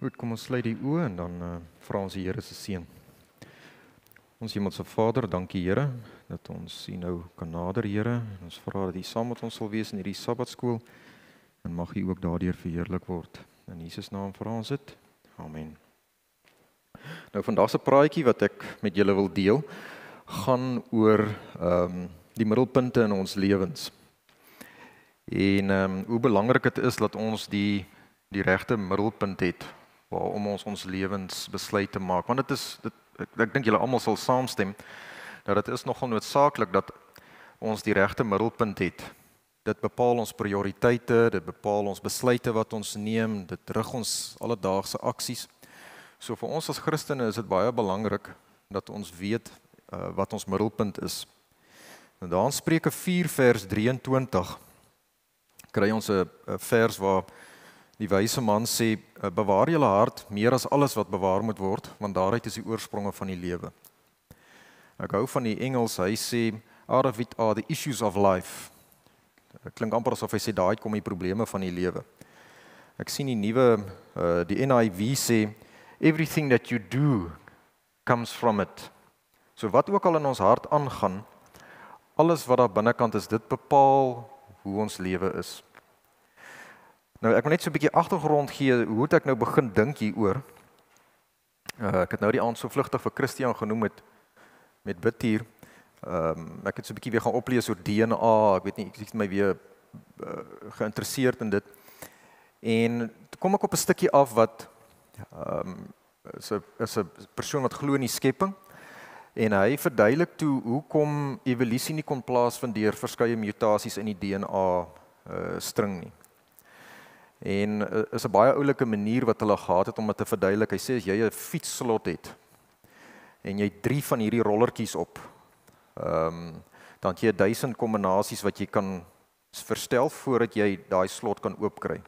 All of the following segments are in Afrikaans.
Goed, kom ons sluit die oë en dan vra ons die Here se seën. Ons Hemelse Vader, dankie Here dat ons U nou kan nader, Here. Ons vra dat U saam met ons sal wees in hierdie Sabbatskool en mag U ook daardeur verheerlik word. In Jesus naam vra ons dit. Amen. Nou vandag se praatjie wat ek met julle wil deel, gaan oor die middelpunte in ons lewens. En hoe belangrik dit is dat ons die regte middelpunt het waarom ons lewens besluit te maak. Want ek dink julle almal sal saamstem dat dit is nogal noodsaaklik dat ons die regte middelpunt het. Dit bepaal ons prioriteite, dit bepaal ons besluite wat ons neem, dit rig ons alledaagse aksies. So vir ons as Christene is dit baie belangrik dat ons weet wat ons middelpunt is. En daar in Spreuke 4 vers 23 kry ons 'n vers waar die wyse man sê, bewaar julle hart meer as alles wat bewaar moet word, want daaruit is die oorspronge van die lewe. Ek hou van die Engels, hy sê, out of it are the issues of life. Dit klink amper asof hy sê, daar kom die probleme van die lewe. Ek sien die nuwe, die NIV sê, everything that you do comes from it. So wat ook al in ons hart aangaan, alles wat daar binnekant is, dit bepaal hoe ons lewe is. Nou, ek wil net so 'n bietjie agtergrond gee, hoe het ek nou begin dink hieroor. Ek het nou die aand so vlugtig vir Christian genoem met bid hier. Ek het so 'n bietjie weer gaan oplees oor DNA, ek weet nie, ek het my weer geïnteresseerd in dit. En toe kom ek op 'n stukkie af wat is 'n persoon wat glo in die skepping, en hy verduidelik toe hoekom evolusie nie kon plaasvind deur verskeie mutasies in die DNA string nie. En is 'n baie oulike manier wat hulle gehad het om dit te verduidelik. Hy sê as jy 'n fietsslot het en jy 3 van hierdie rollertjies op, dan het jy 1000 kombinasies wat jy kan verstel voordat jy daai slot kan oopkry.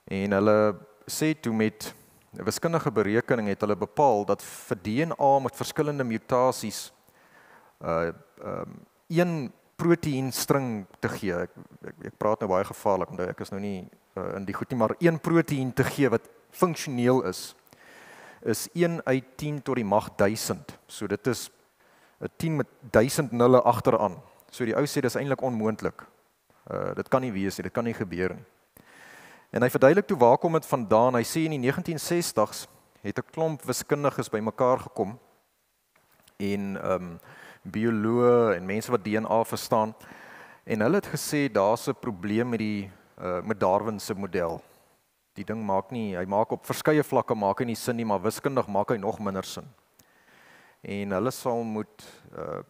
En hulle sê toe met wiskundige berekening het hulle bepaal dat vir DNA met verskillende mutasies een proteïenstring te gee. Ek praat nou baie gevaarlik, want ek is nou nie in die goed nie, maar een proteïen te gee wat funksioneel is 1 uit 10 tot die mag 1000. So dit is 'n 10 met 1000 nulle agteraan. So die ou sê dis eintlik onmoontlik. Dit kan nie wees nie, dit kan nie gebeur nie. En hy verduidelik toe waar kom dit vandaan. Hy sê in die 1960s het 'n klomp wiskundiges bymekaar gekom en bioloë en mense wat DNA verstaan, en hulle het gesê daar's 'n probleem met Darwin se model. Die ding hy maak op verskeie vlakke maak hy nie sin nie, maar wiskundig maak hy nog minder sin. En hulle sal moet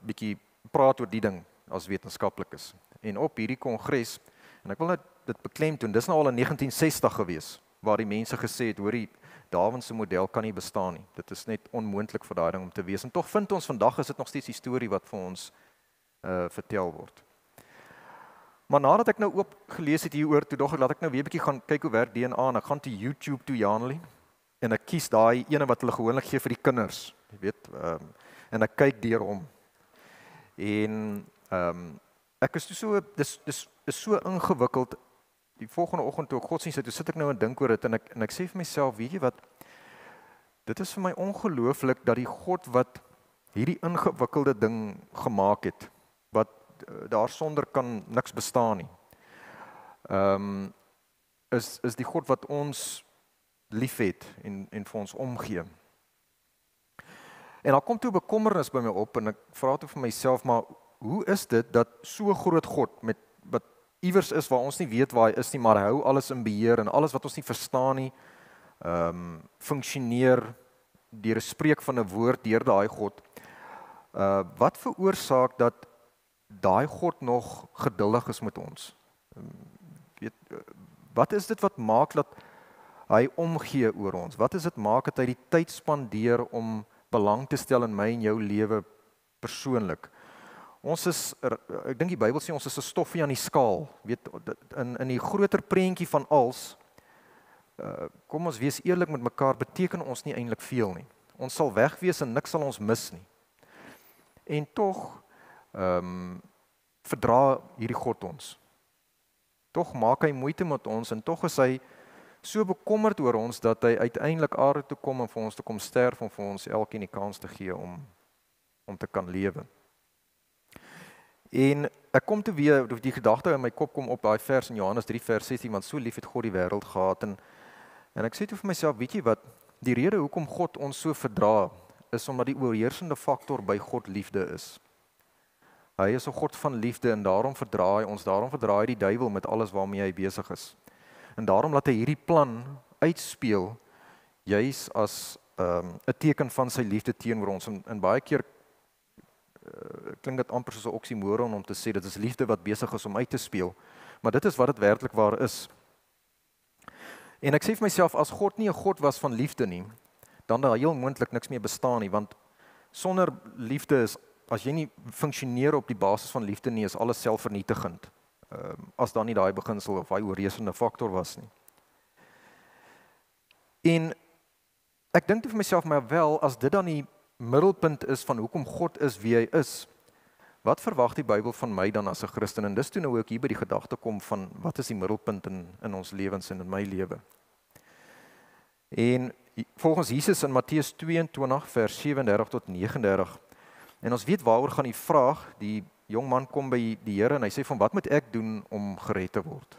bietjie praat oor die ding as wetenskaplikes. En op hierdie kongres, en ek wil net dit beklemtoon, dis nou al in 1960 gewees, waar die mense gesê het, hoorie, Darwin se model kan nie bestaan nie. Dit is net onmoontlik vir daai ding om te wees. En tog vind ons vandag is dit nog steeds die storie wat vir ons vertel word. Maar nadat ek nou oop gelees het hieroor, toe dog ek, laat ek nou weer 'n bietjie gaan kyk hoe werk DNA, en ek gaan toe YouTube toe, Janely, en ek kies daai ene wat hulle gewoonlik gee vir die kinders, jy weet, en ek kyk deur hom. En ek is so, dis so ingewikkeld. Die volgende oggend toe ek godsdienst het, toe sit ek nou en dink oor dit, en ek sê vir myself, weet jy wat, dit is vir my ongelooflik dat die God wat hierdie ingewikkelde ding gemaak het, wat daarsonder kan niks bestaan nie, is die God wat ons liefhet en vir ons omgee. En daar kom toe bekommernis by my op, en ek vra toe vir myself, maar hoe is dit dat so groot God, wat iewers is waar ons nie weet waar hy is nie, maar hy hou alles in beheer, en alles wat ons nie verstaan nie, funksioneer deur 'n spreek van 'n woord deur daai God. Wat veroorsaak dat daai God nog geduldig is met ons? Wat is dit wat maak dat hy omgee oor ons? Wat is dit maak dat hy die tyd spandeer om belang te stel in my en jou lewe persoonlik? Ons is, ek dink die Bybel sê ons is 'n stoffie aan die skaal. Weet, in die groter prentjie van als, kom ons wees eerlik met mekaar, beteken ons nie eintlik veel nie. Ons sal wegwees en niks sal ons mis nie. En tog verdra hierdie God ons. Tog maak hy moeite met ons, en tog is hy so bekommerd oor ons dat hy uiteindelik aarde toe kom en vir ons te kom sterf om vir ons elkeen die kans te gee om te kan lewe. En ek kom toe weer, die gedagte in my kop kom op daai vers in Johannes 3 vers 16, want so lief het God die wêreld gehad en ek sê toe vir myself, weet jy wat, die rede hoekom God ons so verdra is omdat die oorheersende faktor by God liefde is. Hy is 'n God van liefde en daarom verdra hy ons, daarom verdra hy die duiwel met alles waarmee hy besig is. En daarom laat hy hierdie plan uitspeel juis as 'n teken van sy liefde teenoor ons. En baie keer klink dit amper soos 'n oksimoron om te sê dit is liefde wat besig is om uit te speel, maar dit is wat dit werklik waar is. En ek sê vir myself, as God nie 'n God was van liefde nie, dan daar heel moontlik niks meer bestaan nie, want sonder liefde is, as jy nie funksioneer op die basis van liefde nie, is alles selfvernietigend, as daar nie daai beginsel of daai oorheersende faktor was nie. En ek dink vir myself, maar wel, as dit dan die middelpunt is van hoekom God is wie hy is, wat verwag die Bybel van my dan as 'n Christen? En dis toe nou ook hier by die gedagte kom van, wat is die middelpunt in ons lewens en in my lewe? En volgens Jesus in Matteus 22 vers 37 tot 39, en ons weet waaroor gaan die vraag, die jong man kom by die Here en hy sê van, wat moet ek doen om gered te word?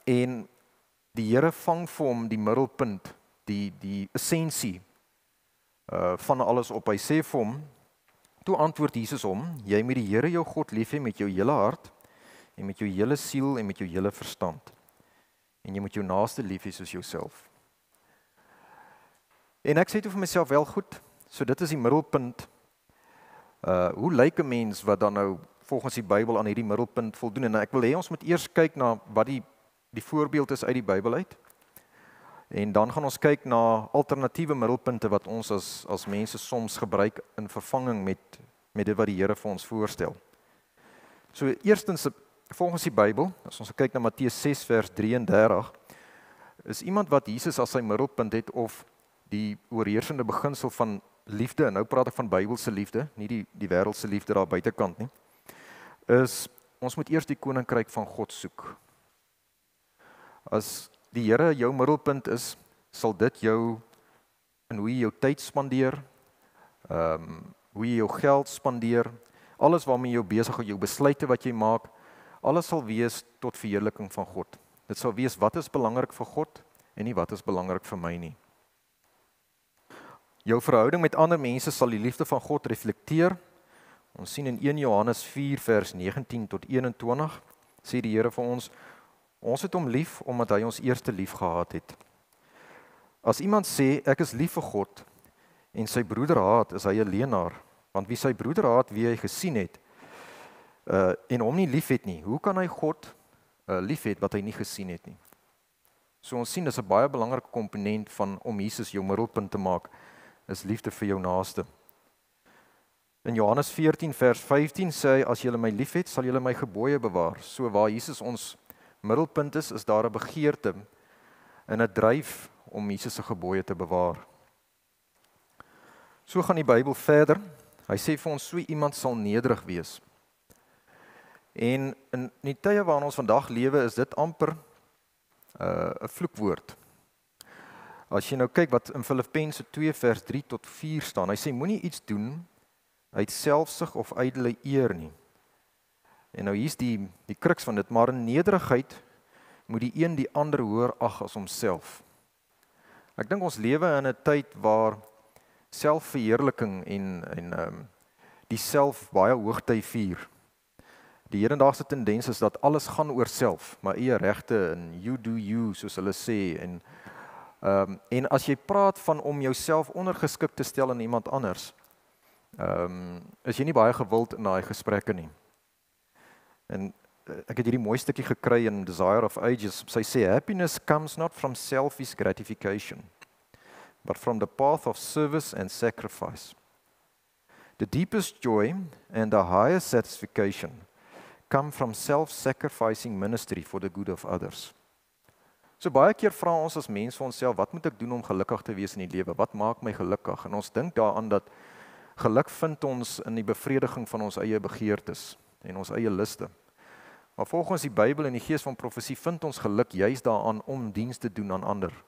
En die Here vang vir hom die middelpunt, die essensie van alles op. Hy sê vir hom, toe antwoord Jesus hom, jy moet die Here jou God lief hê met jou hele hart en met jou hele siel en met jou hele verstand. En jy moet jou naaste lief hê soos jouself. En ek sê toe vir myself, wel goed, so dit is die middelpunt. Hoe lyk 'n mens wat dan nou volgens die Bybel aan hierdie middelpunt voldoen? En ek wil hê ons moet eers kyk na wat die voorbeeld is uit die Bybel uit. En dan gaan ons kyk na alternatiewe middelpunte wat ons as mense soms gebruik in vervanging met dit wat die Here vir ons voorstel. So eerstens, volgens die Bybel, as ons kyk na Matteus 6 vers 33, is iemand wat Jesus as sy middelpunt het, of die oorheersende beginsel van liefde, en nou praat ek van Bybelse liefde, nie die wêreldse liefde daar buitekant nie, is ons moet eers die koninkryk van God soek. As die Here jou middelpunt is, sal dit jou in hoe jy jou tyd spandeer, hoe jy jou geld spandeer, alles waarmee jy besig is, jou besluite wat jy maak, alles sal wees tot verheerliking van God. Dit sal wees wat is belangrik vir God en nie wat is belangrik vir my nie. Jou verhouding met ander mense sal die liefde van God reflekteer. Ons sien in 1 Johannes 4 vers 19 tot 21, sê die Here vir ons het hom lief omdat hy ons eerste lief gehad het. As iemand sê, ek is lief vir God, en sy broeder haat, is hy 'n leienaar, want wie sy broeder haat, wie hy gesien het, en hom nie lief het nie, hoe kan hy God lief het wat hy nie gesien het nie? So ons sien, dis 'n baie belangrike komponent van om Jesus jou middelpunt te maak, is liefde vir jou naaste. In Johannes 14 vers 15 sê hy, as julle my lief het, sal julle my gebooie bewaar. So waar Jesus ons middelpunt is daar 'n begeerte en 'n dryf om Jesus se gebooie te bewaar. So gaan die Bybel verder. Hy sê vir ons, so iemand sal nederig wees. En in die tye waarin ons vandag lewe, is dit amper 'n vloekwoord. As jy nou kyk wat in Filippense 2 vers 3 tot 4 staan, hy sê moenie iets doen uit selfsug of ydelle eer nie. En nou hier's die kruks van dit, maar in nederigheid moet die een die ander hoër ag as homself. Ek dink ons lewe in 'n tyd waar selfverheerliking en die self baie hoogtyd vier. Die hedendaagse tendens is dat alles gaan oor self, maar eie regte en you do you, soos hulle sê. En as jy praat van om jouself ondergeskik te stel aan iemand anders, is jy nie baie gewild in daai gesprekke nie. En ek het hierdie mooi stukkie gekry in Desire of Ages. Sy sê, happiness comes not from selfish gratification, but from the path of service and sacrifice. The deepest joy and the highest satisfaction come from self-sacrificing ministry for the good of others. So baie keer vra ons as mens vir onsself, wat moet ek doen om gelukkig te wees in die lewe? Wat maak my gelukkig? En ons dink daaraan dat geluk vind ons in die bevrediging van ons eie begeertes en ons eie liste. Maar volgens die Bybel en die gees van profesie vind ons geluk juis daaraan om diens te doen aan ander.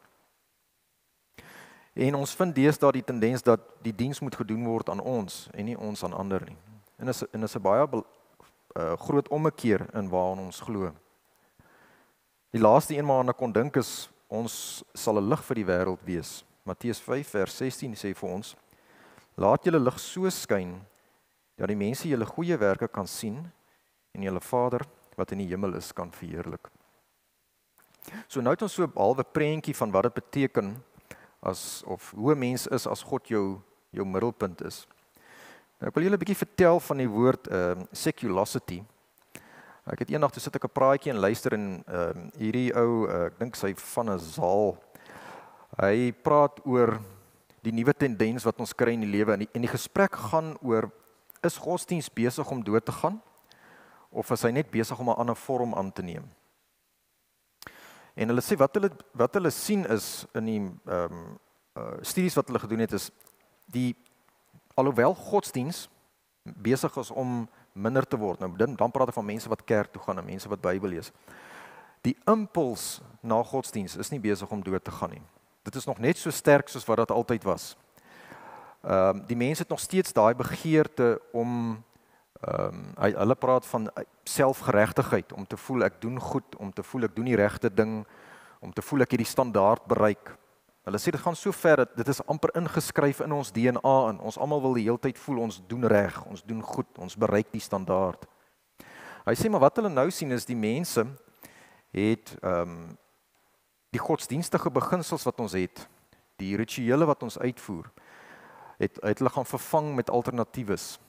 En ons vind deesdae die tendens dat die diens moet gedoen word aan ons en nie ons aan ander nie. En is 'n baie groot ommekeer in waaraan ons glo. Die laaste een waaraan ek kon dink is, ons sal 'n lig vir die wêreld wees. Matteus 5 vers 16 sê vir ons, laat julle lig so skyn, dat die mense julle goeie werke kan sien, en julle Vader wat in die hemel is, kan verheerlik. So nou het ons so 'n halwe prentjie van wat dit beteken, of hoe 'n mens is as God jou middelpunt is. Nou, ek wil julle 'n bietjie vertel van die woord seculosity. Ek het eendag, toe sit ek 'n praatjie en luister en hierdie ou, ek dink sy van 'n Zaal, hy praat oor die nuwe tendens wat ons kry in die lewe, en die gesprek gaan oor, is godsdiens besig om dood te gaan, of is hy net besig om 'n ander vorm aan te neem? En hulle sê, wat hulle sien is, in die studies wat hulle gedoen het, is, alhoewel godsdiens besig is om minder te word, nou dan praat ek van mense wat kerk toe gaan, en mense wat Bybel lees, die impuls na godsdiens is nie besig om dood te gaan nie. Dit is nog net so sterk soos wat dit altyd was. Die mense het nog steeds daai begeerte om, hulle praat van selfgeregtigheid, om te voel ek doen goed, om te voel ek doen die regte ding, om te voel ek het die standaard bereik. Hulle sê dit gaan so ver dat dit is amper ingeskryf in ons DNA in. Ons almal wil die hele tyd voel ons doen reg, ons doen goed, ons bereik die standaard. Hy sê maar wat hulle nou sien is die mense het die godsdienstige beginsels wat ons het, die rituele wat ons uitvoer, het hulle gaan vervang met alternatiewes.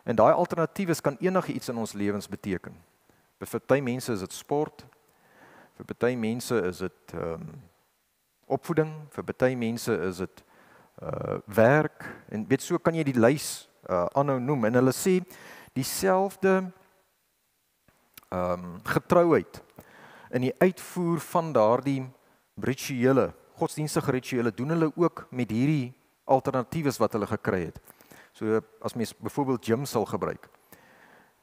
En daai alternatiewes kan enige iets in ons lewens beteken. Vir party mense is dit sport, vir party mense is dit opvoeding, vir party mense is dit werk, en weet so kan jy die lys aanhou noem, en hulle sê dieselfde getrouheid in die uitvoer van daardie rituele, godsdienstige rituele, doen hulle ook met hierdie alternatiewes wat hulle gekry het. So as mens byvoorbeeld gym sal gebruik.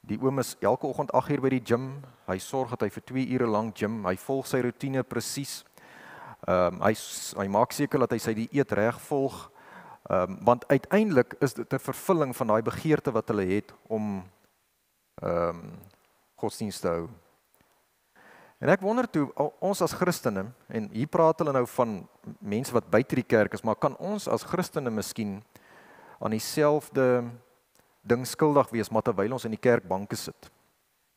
Die oom is elke oggend 8 uur by die gym, hy sorg dat hy vir 2 ure lank gym, hy volg sy roetine presies. Hy maak seker dat hy sy dieet reg volg, want uiteindelik is dit 'n vervulling van daai begeerte wat hulle het om godsdienst te hou. En ek wonder toe, ons as Christene, en hier praat hulle nou van mense wat buite die kerk is, maar kan ons as Christene miskien aan dieselfde ding skuldig wees, maar terwyl ons in die kerkbanke sit?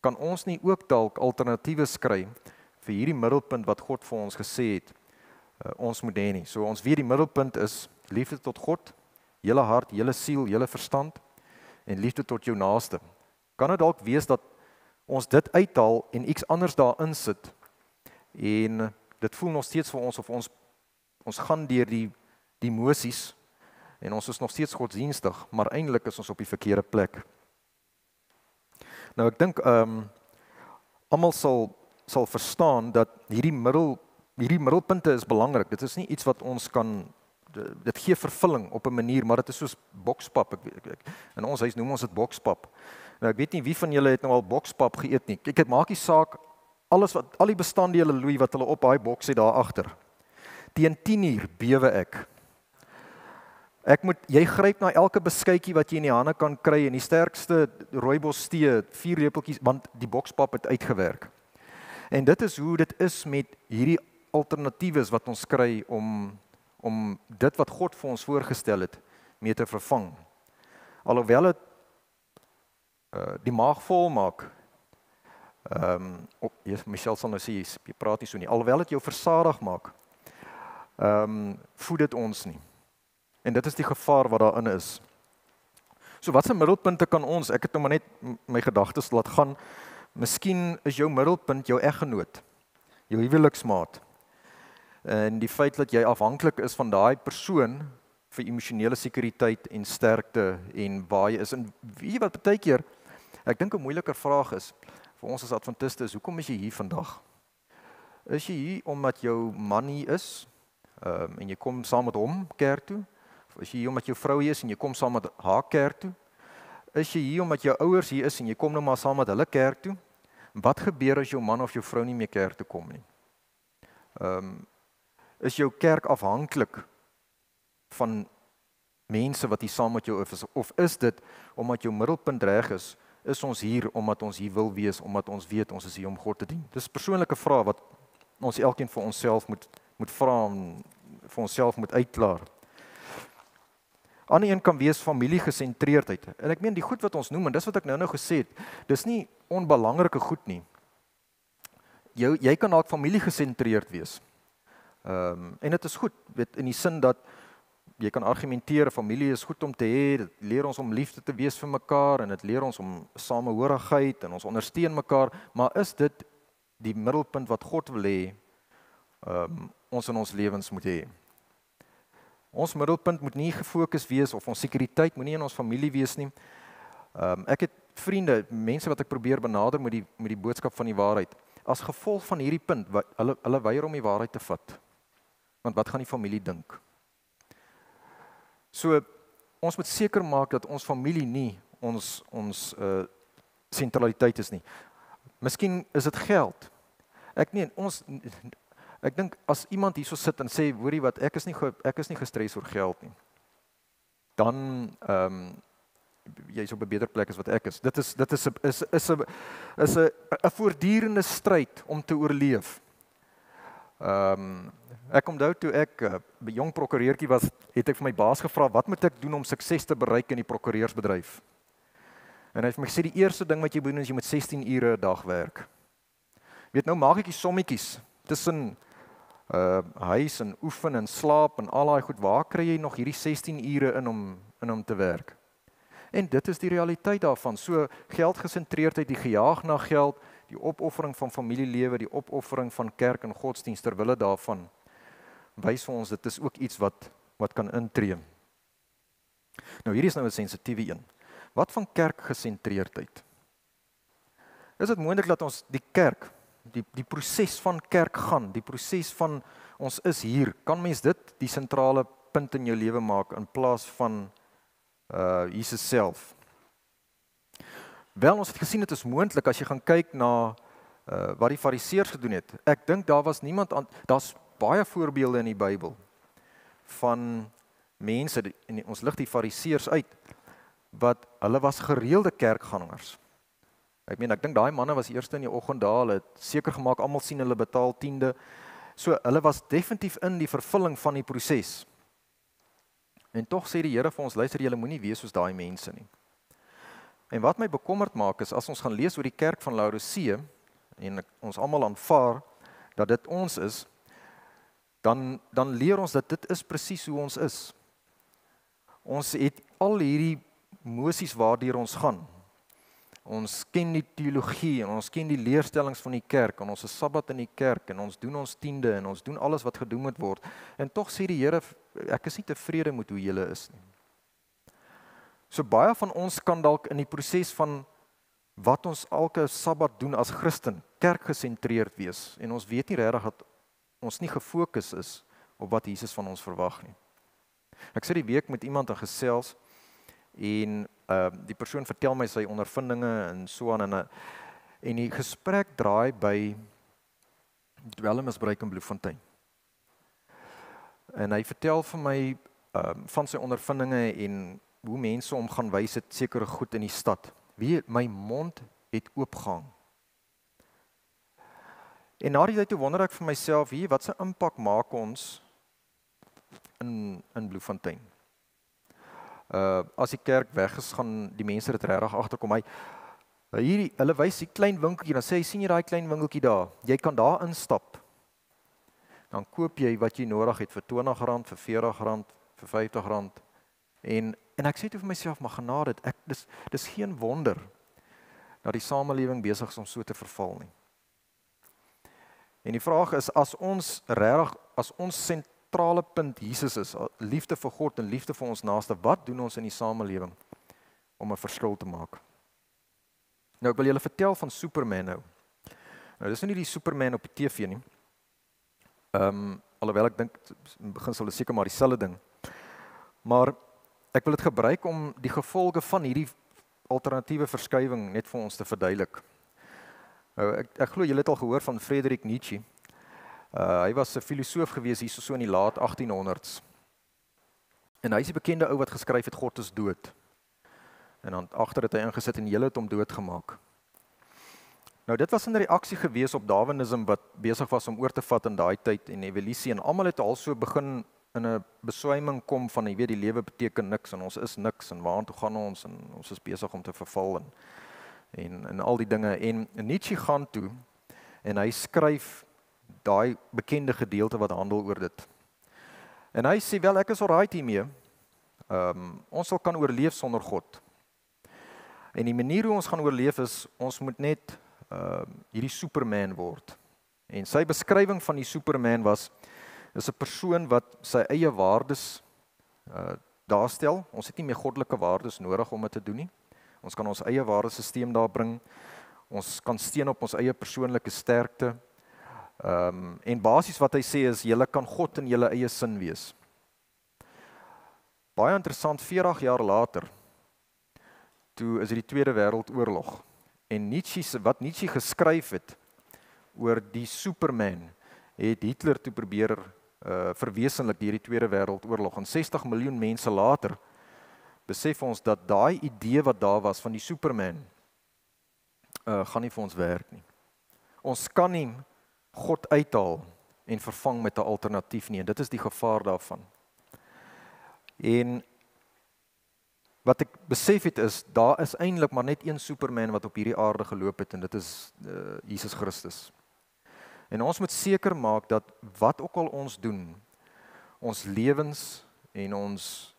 Kan ons nie ook dalk alternatiewe skry vir hierdie middelpunt wat God vir ons gesê het, ons moet hê nie? So ons weet die middelpunt is liefde tot God, hele hart, hele siel, hele verstand, en liefde tot jou naaste. Kan dit dalk wees dat ons dit uithaal en iets anders daarin sit, en dit voel nog steeds vir ons of ons gaan deur die emosies, en ons is nog steeds godsdienstig, maar eintlik is ons op die verkeerde plek. Nou ek dink almal sal verstaan dat hierdie middelpunte is belangrik. Dit is nie iets wat ons kan, dit gee vervulling op 'n manier, maar dit is soos bokspap. In ons huis noem ons dit bokspap. Nou ek weet nie wie van julle het nou al bokspap geëet nie. Kyk, dit maak nie saak al die bestanddele Louis wat hulle op daai boks het daar agter. Teen 10 uur bewe ek. Jy gryp na elke beskuitjie wat jy in die hande kan kry, en die sterkste rooibos tee, 4 lepeltjies, want die bokspap het uitgewerk. En dit is hoe dit is met hierdie alternatiewes wat ons kry om dit wat God vir ons voorgestel het mee te vervang. Alhoewel dit die maag vol maak, Michelle sal nou sê, jy praat nie so nie, alhoewel dit jou versadig maak, voed dit ons nie. En dit is die gevaar wat daarin is. So wat se middelpunte kan ons, ek het nou maar net my gedagtes laat gaan, miskien is jou middelpunt jou eggenoot, jou huweliksmaat, en die feit dat jy afhanklik is van daai persoon vir emosionele sekuriteit en sterkte en waar jy is. En weet jy wat baie keer, ek dink 'n moeiliker vraag is vir ons as Adventiste is, hoekom is jy hier vandag? Is jy hier omdat jou man hier is en jy kom saam met hom kerk toe? Of is jy hier omdat jou vrou hier is en jy kom saam met haar kerk toe? Is jy hier omdat jou ouers hier is en jy kom nou maar saam met hulle kerk toe? Wat gebeur as jou man of jou vrou nie meer kerk toe kom nie? Is jou kerk afhanklik van mense wat hier saam met jou is, of is dit omdat jou middelpunt reg is ons hier omdat ons hier wil wees, omdat ons weet ons is hier om God te dien? Dis 'n persoonlike vraag wat ons elkeen vir onsself moet vra en vir onsself moet uitklaar. Ander een kan wees familiegesentreerdheid. En ek meen die goed wat ons noem, en dis wat ek nou gesê het, dis nie onbelangrike goed nie. Jy kan dalk familiegesentreerd wees. En dit is goed, weet, in die sin dat jy kan argumenteer, familie is goed om te hê, dit leer ons om liefde te wees vir mekaar, en dit leer ons om samehorigheid, en ons ondersteun mekaar, maar is dit die middelpunt wat God wil hê, ons in ons lewens moet hê? Ons middelpunt moet nie gefokus wees, of ons sekuriteit moet nie in ons familie wees nie. Ek het vriende, mense wat ek probeer benader met die boodskap van die waarheid. As gevolg van hierdie punt, hulle weier om die waarheid te vat. Want wat gaan die familie dink? So, ons moet seker maak dat ons familie nie ons sentraliteit is nie. Miskien is dit geld. Ek dink as iemand hierso sit en sê, hoorie wat, ek is nie gestres oor geld nie. Dan jy is op 'n beter plek as wat ek is. Dit is 'n voortdurende stryd om te oorleef. Ek onthou toe ek 'n jong prokureurtjie was, het ek vir my baas gevra, wat moet ek doen om sukses te bereik in die prokureursbedryf? En hy het vir my gesê, die eerste ding wat jy moet doen is jy moet 16 ure 'n dag werk. Weet nou, maak ek die sommetjies tussen huis en oefen en slaap en al daai goed, waar kry jy nog hierdie 16 ure in om te werk? En dit is die realiteit daarvan. So geldgesentreerdheid, die gejaag na geld, die opoffering van familielewe, die opoffering van kerk en godsdienst ter wille daarvan, wys vir ons dit is ook iets wat kan intree. Nou hierdie is nou 'n sensitiewe een. Wat van kerkgesentreerdheid? Is dit moontlik dat ons die kerk, die proses van kerk gaan, die proses van ons is hier, kan mens dit die sentrale punt in jou lewe maak in plaas van Jesus self? Wel, ons het gesien dit is moontlik as jy gaan kyk na wat die fariseërs gedoen het. Ek dink daar was niemand aan, daar's baie voorbeelde in die Bybel van mense, en ons lig die fariseërs uit, wat hulle was gereelde kerkgangers. Ek dink daai manne was eerste in die oggend daar, hulle het seker gemaak almal sien hulle betaal tiende. So hulle was definitief in die vervulling van die proses. En tog sê die Here vir ons, luister, julle moenie wees soos daai mense nie. En wat my bekommerd maak is, as ons gaan lees oor die kerk van Laodicea, en ons almal aanvaar dat dit ons is, dan leer ons dat dit is presies hoe ons is. Ons het al hierdie mosies waardeur ons gaan. Ons ken die teologie en ons ken die leerstellings van die kerk en ons is Sabbat in die kerk en ons doen ons tiende en ons doen alles wat gedoen moet word. En tog sê die Here, ek is nie tevrede met hoe julle is nie. So baie van ons kan dalk in die proses van wat ons elke Sabbat doen as Christen, kerkgesentreerd wees en ons weet nie regtig dat ons nie gefokus is op wat Jesus van ons verwag nie. Ek sit die week met iemand en gesels en die persoon vertel my sy ondervindinge en so aan en die gesprek draai by dwelmmisbruik in Bloemfontein. En hy vertel vir my van sy ondervindinge en hoe mense hom gaan wys het sekere goed in die stad. My mond het oopgehang. En na die tyd toe wonder ek vir myself, wat se impak maak ons in Bloemfontein? As die kerk weg is, gaan die mense dit regtig agterkom. Hulle wys die klein winkeltjie, dan sê hy, sien jy daai klein winkeltjie daar? Jy kan daar instap. Dan koop jy wat jy nodig het vir R20, vir R40, vir R50. En ek sê toe vir myself, maar genade, dis geen wonder dat die samelewing besig is om so te verval nie. En die vraag is, as ons sentrale punt Jesus is, liefde vir God en liefde vir ons naaste, wat doen ons in die samelewing om 'n verskil te maak? Nou, ek wil julle vertel van Superman nou. Nou, dis nie die Superman op die TV nie. Alhoewel ek dink, in begin sal dit seker maar dieselfde ding. Maar ek wil dit gebruik om die gevolge van hierdie alternatiewe verskywing net vir ons te verduidelik. Ek glo julle het al gehoor van Friedrich Nietzsche. Hy was 'n filosoof gewees hier so in die laat 1800s. En hy is die bekende ou wat geskryf het God is dood. En dan agter het hy ingesit en julle het hom doodgemaak. Nou dit was 'n reaksie gewees op Darwinisme wat besig was om oor te vat in daai tyd en evolusie en almal het al so begin in 'n beswyming kom van jy weet die lewe beteken niks en ons is niks en waartoe gaan ons en ons is besig om te verval en al die dinge en Nietzsche gaan toe en hy skryf daai bekende gedeelte wat handel oor dit. En hy sê wel ek is alright hiermee. Ons sal kan oorleef sonder God. En die manier hoe ons gaan oorleef is ons moet net hierdie Superman word. En sy beskrywing van die Superman is 'n persoon wat sy eie waardes daarstel. Ons het nie meer goddelike waardes nodig om dit te doen nie. Ons kan ons eie waardesisteem daar bring. Ons kan steun op ons eie persoonlike sterkte. En basies wat hy sê is, julle kan God in julle eie sin wees. Baie interessant, 40 jaar later, toe is die Tweede Wêreldoorlog. En wat Nietzsche geskryf het oor die Superman, het Hitler toe probeer verwesenlik deur die Tweede Wêreldoorlog. En 60 miljoen mense later, besef ons dat daai idee wat daar was van die Superman, gaan nie vir ons werk nie. Ons kan nie God uithaal en vervang met 'n alternatief nie, en dit is die gevaar daarvan. En wat ek besef het is, daar is eintlik maar net een Superman wat op hierdie aarde geloop het, en dit is Jesus Christus. En ons moet seker maak dat wat ook al ons doen, ons lewens en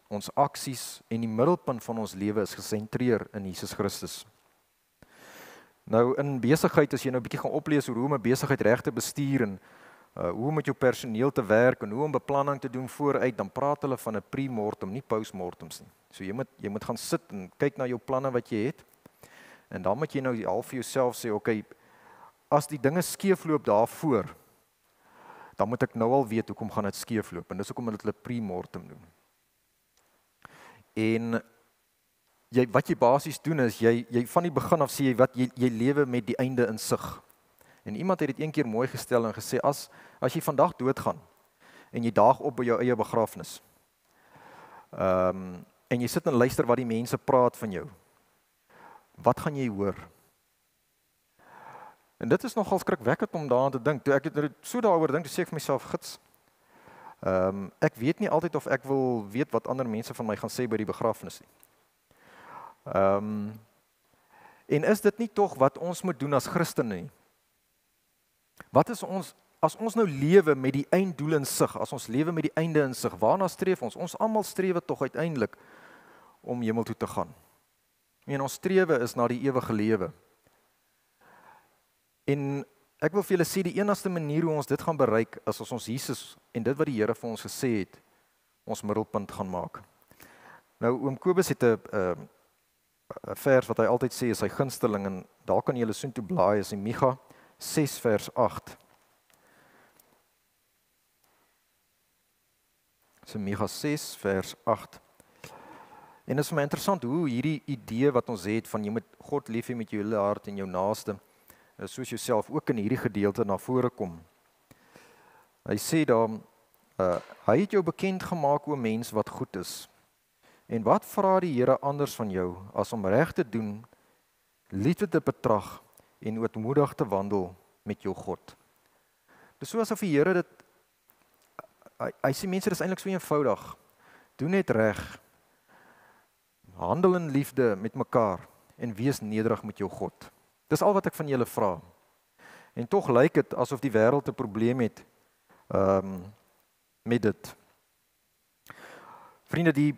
ons aksies en die middelpunt van ons lewe is gesentreer in Jesus Christus. Nou in besigheid, as jy nou 'n bietjie gaan oplees oor hoe om 'n besigheid reg te bestuur en hoe om met jou personeel te werk en hoe om beplanning te doen vooruit, dan praat hulle van 'n pre-mortem, nie post-mortems nie. So jy moet gaan sit en kyk na jou planne wat jy het. En dan moet jy nou half vir jouself sê, okay, as die dinge skeefloop daarvoor, dan moet ek nou al weet hoekom gaan dit skeefloop. En dis hoekom hulle pre-mortem doen. En wat jy basies doen is, jy van die begin af sê jy lewe met die einde in sig. En iemand het dit een keer mooi gestel en gesê, as jy vandag doodgaan, en jy daag op by jou eie begrafnis, en jy sit en luister wat die mense praat van jou, wat gaan jy hoor? En dit is nogal skrikwekkend om daaraan te dink. Toe ek so daaroor dink, toe sê ek vir myself, gits, ek weet nie altyd of ek wil weet wat ander mense van my gaan sê by die begrafnis nie. En is dit nie tog wat ons moet doen as Christene nie? Wat is as ons nou lewe met die einddoel in sig, as ons lewe met die einde in sig, waarna streef ons? Ons almal streef tog uiteindelik om hemel toe te gaan. En ons strewe is na die ewige lewe. En ek wil vir julle sê, die enigste manier hoe ons dit gaan bereik, is as ons Jesus en dit wat die Here vir ons gesê het, ons middelpunt gaan maak. Nou, oom Kobus het 'n vers wat hy altyd sê is sy gunsteling, en daar kan julle soontoe blaai, is in Micha 6 vers 8. So Micha 6 vers 8. En dit is vir my interessant hoe hierdie idee wat ons het van jy moet God lief hê met jou hele hart en jou naaste, soos jouself, ook in hierdie gedeelte na vore kom. Hy sê daar, hy het jou bekend gemaak o mens wat goed is. En wat vra die Here anders van jou as om reg te doen, liefde te betrag en ootmoedig te wandel met jou God? Dis so asof die Here dit, hy sê mense, dis eintlik so eenvoudig. Doen net reg. Handel in liefde met mekaar en wees nederig met jou God. Dis al wat ek van julle vra. En tog lyk dit asof die wêreld 'n probleem het met dit. Vriende,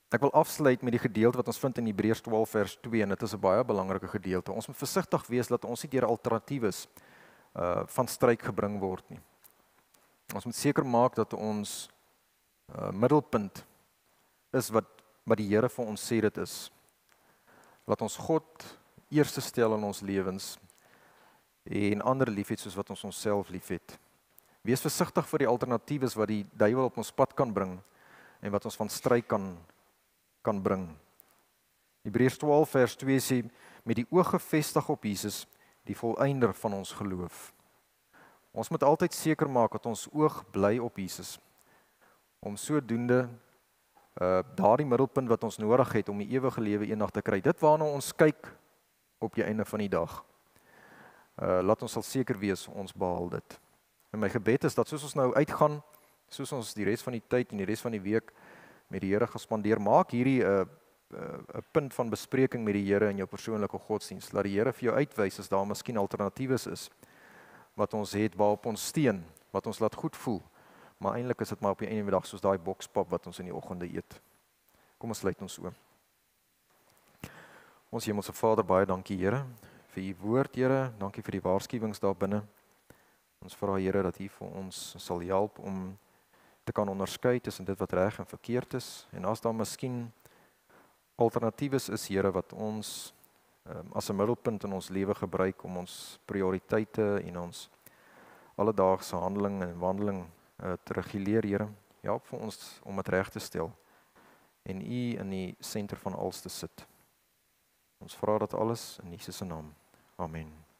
ek wil afsluit met die gedeelte wat ons vind in Hebreërs 12 vers 2, en dit is 'n baie belangrike gedeelte. Ons moet versigtig wees dat ons nie deur alternatiewes van stryk gebring word nie. Ons moet seker maak dat ons middelpunt is wat die Here vir ons sê dit is. Laat ons God eerste stel in ons lewens en ander liefhet soos wat ons onsself liefhet. Wees versigtig vir die alternatiewes wat die duiwel op ons pad kan bring en wat ons van stryk kan bring. Hebreërs 12 vers 2 sê, met die oog gefestig op Jesus, die volëinder van ons geloof. Ons moet altyd seker maak dat ons oog bly op Jesus, om sodoende daardie middelpunt wat ons nodig het om die ewige lewe eendag te kry, dit waarna ons kyk op die einde van die dag. Laat ons sal seker wees, ons behaal dit. En my gebed is dat soos ons nou uitgaan, soos ons die res van die tyd en die res van die week met die Here gespandeer, maak hierdie 'n punt van bespreking met die Here in jou persoonlike godsdiens. Laat die Here vir jou uitwys as daar miskien alternatiewes is wat ons het, waarop ons steun, wat ons laat goed voel. Maar eintlik is dit maar op die einde van die dag soos daai bokspap wat ons in die oggende eet. Kom ons sluit ons oë. Ons Hemelse Vader, baie dankie Here vir u woord, Here. Dankie vir die waarskuwings daar binne. Ons vra Here dat u vir ons sal help om te kan onderskei tussen dit wat reg en verkeerd is. En as daar miskien alternatiewes is, Here, wat ons as 'n middelpunt in ons lewe gebruik om ons prioriteite en ons alledaagse handeling en wandeling te reguleer, Here. Help vir ons om dit reg te stel en u in die senter van alles te sit. Ons vra dat alles in Jesus se naam. Amen.